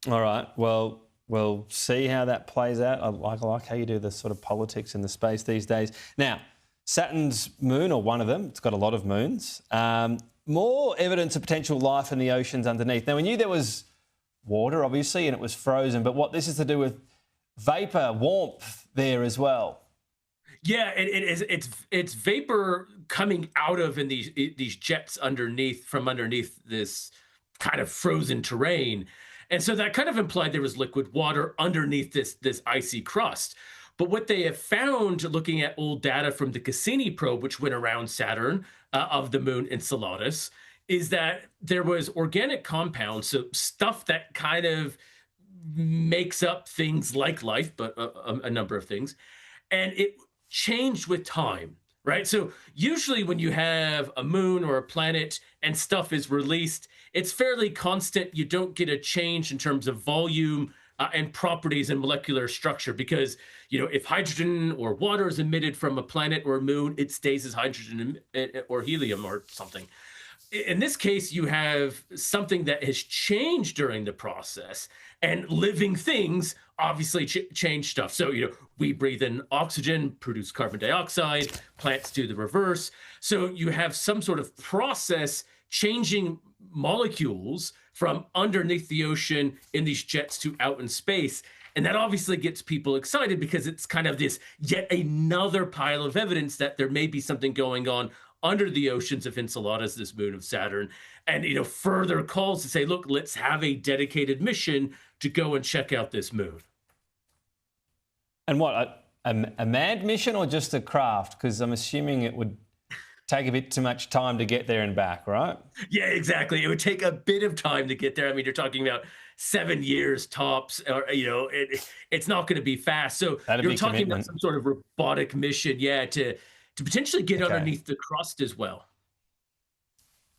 All right. Well, we'll see how that plays out. I like how you do the sort of politics in the space these days. Now, Saturn's moon, or one of them, it's got a lot of moons. More evidence of potential life in the oceans underneath. Now, we knew there was water, obviously, and it was frozen, but what this is to do with vapour, warmth there as well. Yeah, it is. It's vapor coming out of in these jets underneath from underneath this kind of frozen terrain, and so that kind of implied there was liquid water underneath this icy crust. But what they have found, looking at old data from the Cassini probe, which went around Saturn of the moon Enceladus, is that there was organic compounds, so stuff that kind of makes up things like life, but a number of things, and it changed with time, right? So usually when you have a moon or a planet and stuff is released, it's fairly constant. You don't get a change in terms of volume and properties and molecular structure because, if hydrogen or water is emitted from a planet or a moon, it stays as hydrogen or helium or something. In this case, you have something that has changed during the process, and living things obviously change stuff. So, we breathe in oxygen, produce carbon dioxide, plants do the reverse. So, you have some sort of process changing molecules from underneath the ocean in these jets to out in space. And that obviously gets people excited because it's kind of this yet another pile of evidence that there may be something going on under the oceans of Enceladus, this moon of Saturn, and further calls to say, look, let's have a dedicated mission to go and check out this moon. And what, a manned mission or just a craft? Because I'm assuming it would take a bit too much time to get there and back, right? Yeah, exactly. It would take a bit of time to get there. I mean, you're talking about 7 years tops, or it's not going to be fast. So you're talking about some sort of robotic mission, yeah, to potentially get underneath the crust as well.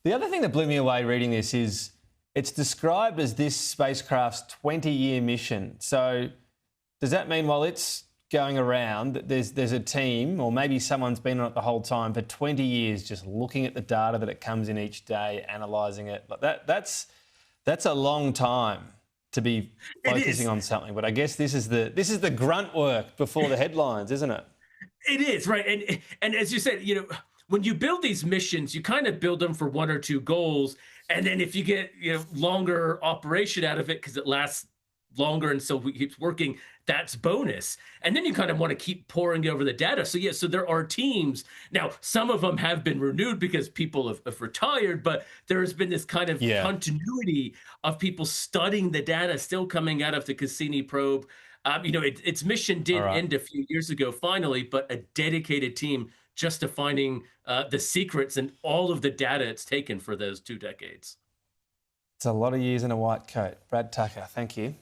The other thing that blew me away reading this is it's described as this spacecraft's 20-year mission. So does that mean while it's going around, that there's a team, or maybe someone's been on it the whole time for 20 years, just looking at the data that it comes in each day, analysing it? That's a long time to be focusing on something. But I guess this is the grunt work before the headlines, isn't it? It is, right. And as you said, when you build these missions, you kind of build them for one or two goals. And then if you get, longer operation out of it because it lasts longer and so it keeps working, that's bonus. And then you kind of want to keep pouring over the data. So, so there are teams. Now, some of them have been renewed because people have retired, but there has been this kind of continuity of people studying the data still coming out of the Cassini probe. Its mission did end a few years ago, finally, but a dedicated team just to finding the secrets and all of the data it's taken for those 2 decades. It's a lot of years in a white coat. Brad Tucker, thank you.